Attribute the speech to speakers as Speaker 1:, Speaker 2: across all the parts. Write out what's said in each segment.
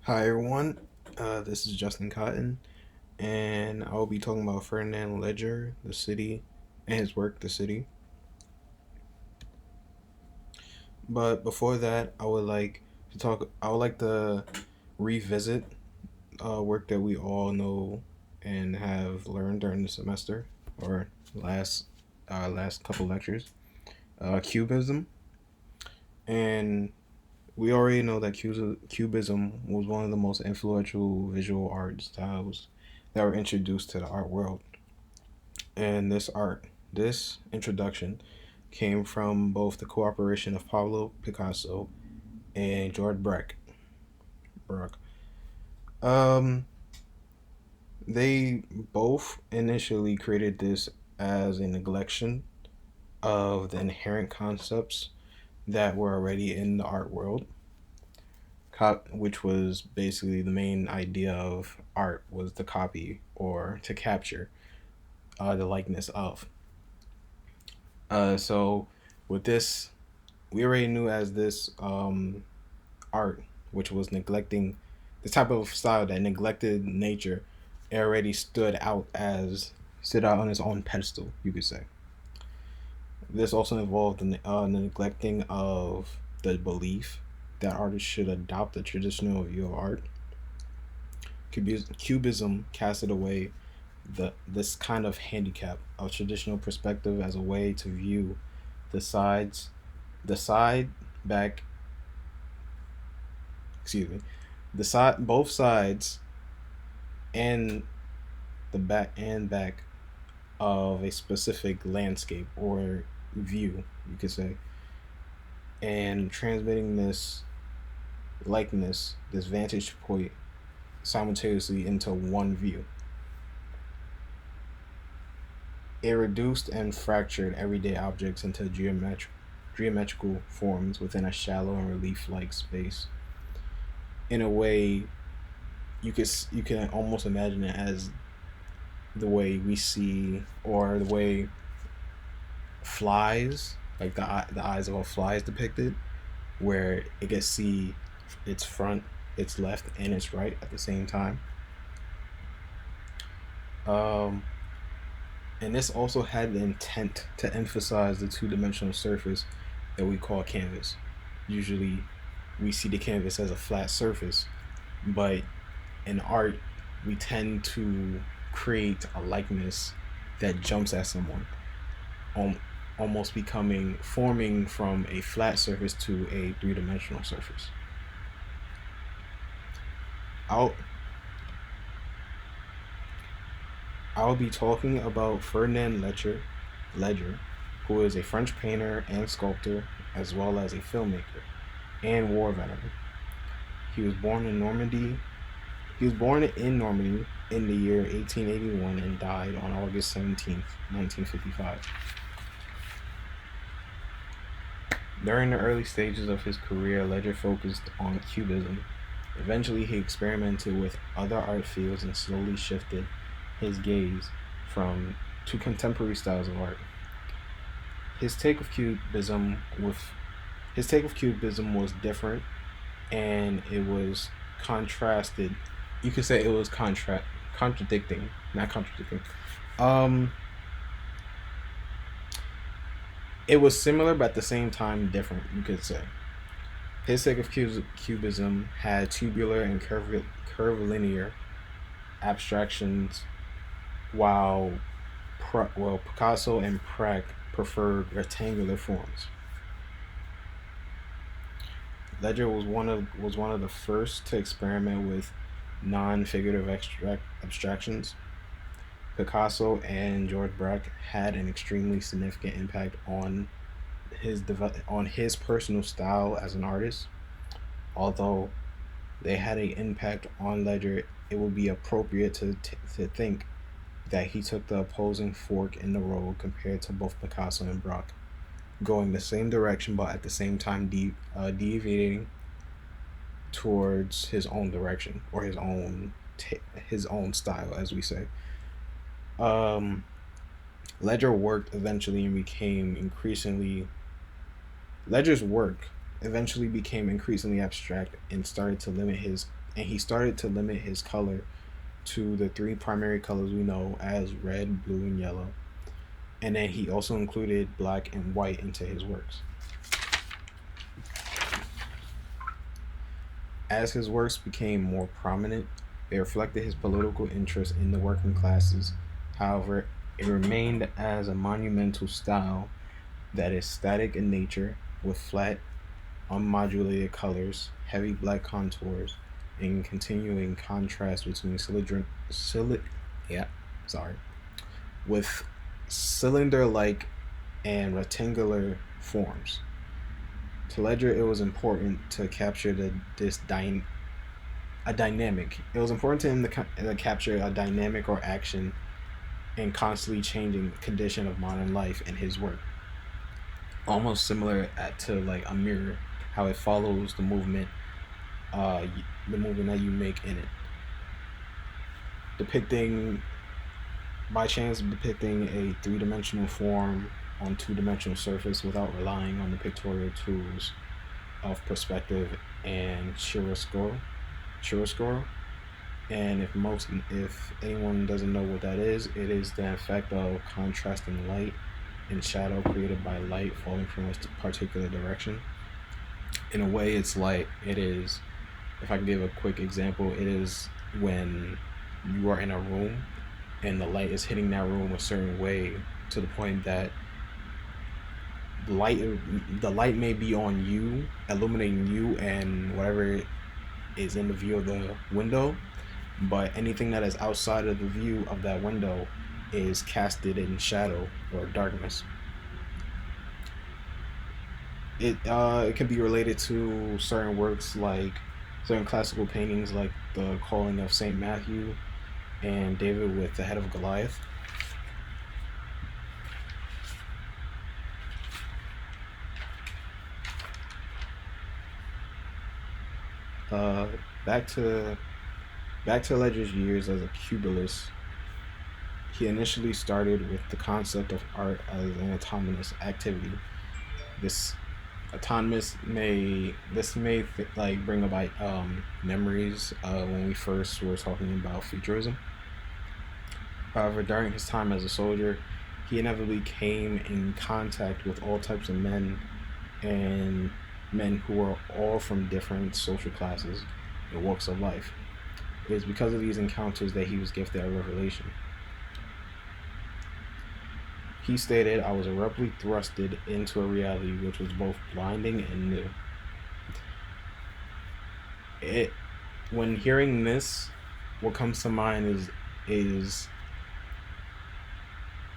Speaker 1: Hi everyone, this is Justin Cotton, and I will be talking about Fernand Ledger, the city, and his work, The City. But before that, I would like to revisit work that we all know and have learned during the semester or last last couple lectures. Cubism, and we already know that Cubism was one of the most influential visual art styles that were introduced to the art world. And this introduction came from both the cooperation of Pablo Picasso and George Braque. Um, they both initially created this as a neglection of the inherent concepts that were already in the art world, which was basically the main idea of art was to copy or to capture the likeness of. So with this, we already knew as this art, which was neglecting the type of style that neglected nature, it already stood out on its own pedestal, you could say. This also involved the neglecting of the belief that artists should adopt a traditional view of art. Cubism casted away this kind of handicap of traditional perspective as a way to view the sides, the side back, excuse me, the side, both sides, and the back of a specific landscape or view, you could say, and transmitting this likeness, this vantage point, simultaneously into one view. It reduced and fractured everyday objects into geometrical forms within a shallow and relief-like space. In a way, you can almost imagine it as the way we see, or the way flies, like the eyes of a fly is depicted, where it can see its front, its left, and its right at the same time. Um, and this also had the intent to emphasize the two-dimensional surface that we call canvas. Usually, we see the canvas as a flat surface, but in art, we tend to create a likeness that jumps at someone, um, almost forming from a flat surface to a three-dimensional surface. I'll I'll be talking about Ledger, who is a French painter and sculptor, as well as a filmmaker and war veteran. He was born in Normandy. He was born in Normandy in the year 1881 and died on August 17th, 1955. During the early stages of his career, Ledger focused on Cubism. Eventually, he experimented with other art fields and slowly shifted his gaze from to contemporary styles of art. His take of Cubism with his take of Cubism was different, and it was contrasted. You could say it was contradicting, not contradicting. Um, it was similar, but at the same time different. You could say his take of Cubism had tubular and curvilinear abstractions, while Picasso and Prague preferred rectangular forms. Ledger was one of the first to experiment with non-figurative abstractions. Picasso and George Braque had an extremely significant impact on on his personal style as an artist. Although they had an impact on Ledger, it would be appropriate to think that he took the opposing fork in the road compared to both Picasso and Braque, going the same direction but at the same time deviating towards his own direction or his own style, as we say. Um, Ledger worked eventually and became increasingly Ledger's work eventually became increasingly abstract and started to limit his and he started to limit his color to the three primary colors we know as red, blue, and yellow. And then he also included black and white into his works. As his works became more prominent, they reflected his political interest in the working classes. However, it remained as a monumental style that is static in nature, with flat, unmodulated colors, heavy black contours, and continuing contrast between yeah, sorry, with cylinder-like and rectangular forms. To Ledger, it was important to capture a dynamic. It was important to him to capture a dynamic or action and constantly changing condition of modern life in his work. Almost similar to like a mirror, how it follows uh, the movement that you make in it. Depicting, by chance, depicting a three-dimensional form on two-dimensional surface without relying on the pictorial tools of perspective and chiaroscuro. And if anyone doesn't know what that is, it is the effect of contrasting light and shadow created by light falling from a particular direction. In a way, it's like it is. If I can give a quick example, it is when you are in a room and the light is hitting that room a certain way to the point that light the light may be on you, illuminating you and whatever is in the view of the window, but anything that is outside of the view of that window is casted in shadow or darkness. It can be related to certain works like certain classical paintings like the Calling of Saint Matthew and David with the head of Goliath. Uh, back to Ledger's years as a cubist, he initially started with the concept of art as an autonomous activity. This like bring about memories when we first were talking about futurism. However, during his time as a soldier, he inevitably came in contact with all types of men and men who were all from different social classes and walks of life. It was because of these encounters that he was gifted a revelation. He stated, "I was abruptly thrusted into a reality which was both blinding and new." It, when hearing this, what comes to mind is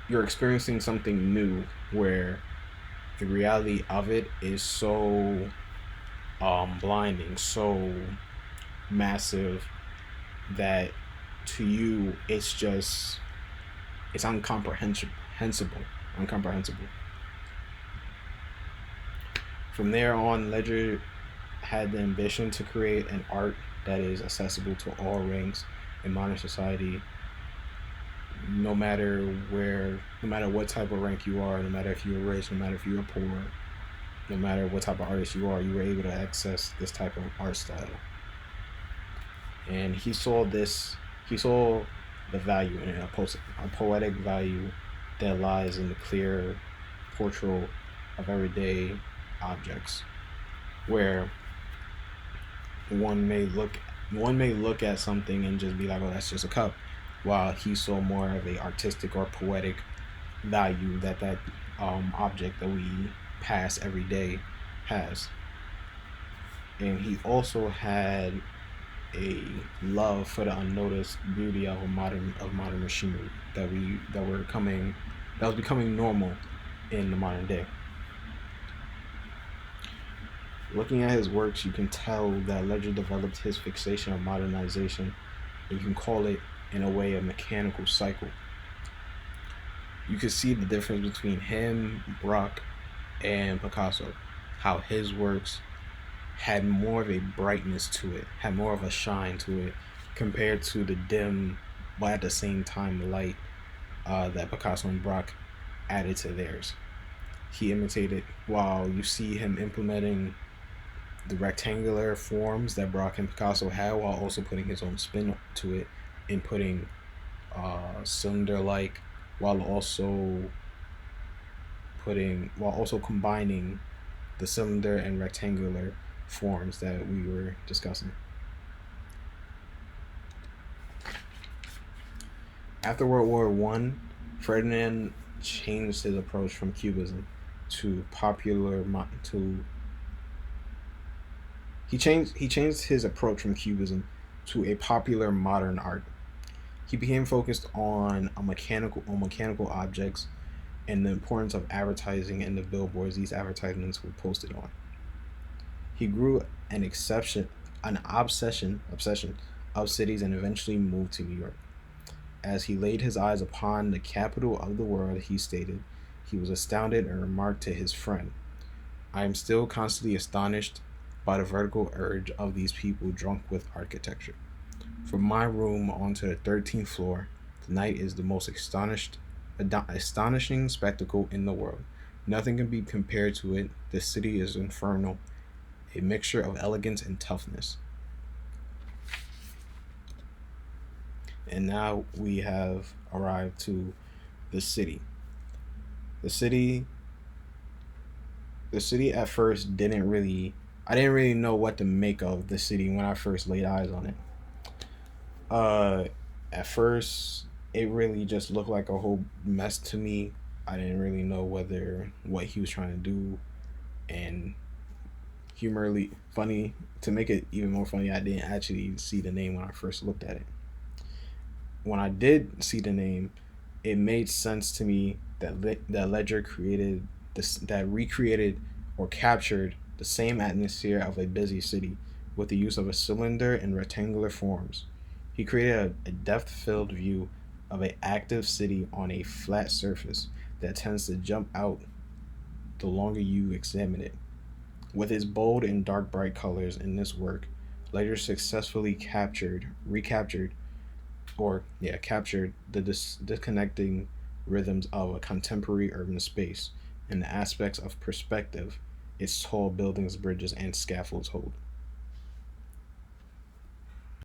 Speaker 1: you're experiencing something new where the reality of it is so blinding, so massive that to you it's incomprehensible. From there on, Ledger had the ambition to create an art that is accessible to all ranks in modern society, no matter what type of rank you are, no matter if you're rich, no matter if you're poor, no matter what type of artist you are, you were able to access this type of art style. And he saw the value in it, a poetic value that lies in the clear portrayal of everyday objects, where one may look at something and just be like, "Oh, that's just a cup," while he saw more of a artistic or poetic value that object that we pass every day has. And he also had a love for the unnoticed beauty of modern machinery that was becoming normal in the modern day. Looking at his works, you can tell that Ledger developed his fixation of modernization, and you can call it, in a way, a mechanical cycle. You can see the difference between him, Braque, and Picasso, how his works had more of a brightness to it, had more of a shine to it, compared to the dim, but at the same time light that Picasso and Braque added to theirs. He imitated, while you see him implementing the rectangular forms that Brock and Picasso had, while also putting his own spin to it and putting cylinder like, while also while also combining the cylinder and rectangular forms that we were discussing. After World War One, Ferdinand changed his approach from Cubism to popular to he changed his approach from Cubism to a popular modern art. He became focused on mechanical objects and the importance of advertising and the billboards these advertisements were posted on. He grew an obsession of cities and eventually moved to New York. As he laid his eyes upon the capital of the world, he stated, he was astounded and remarked to his friend, I am still constantly astonished by the vertical urge of these people drunk with architecture. From my room onto the 13th floor, the night is the most astonishing spectacle in the world. Nothing can be compared to it. The city is infernal, a mixture of elegance and toughness. And now we have arrived to the city. The city, the city at first didn't really, I didn't really know what to make of the city when I first laid eyes on it. Uh, at first, it really just looked like a whole mess to me. I didn't really know whether what he was trying to do, and humorly funny to make it even more funny, I didn't actually see the name when I first looked at it. When I did see the name, it made sense to me that that Ledger created this, that recreated or captured the same atmosphere of a busy city with the use of a cylinder and rectangular forms. He created a depth-filled view of an active city on a flat surface that tends to jump out the longer you examine it. With its bold and dark bright colors in this work, Ledger successfully recaptured, or yeah, captured the disconnecting rhythms of a contemporary urban space and the aspects of perspective its tall buildings, bridges, and scaffolds hold.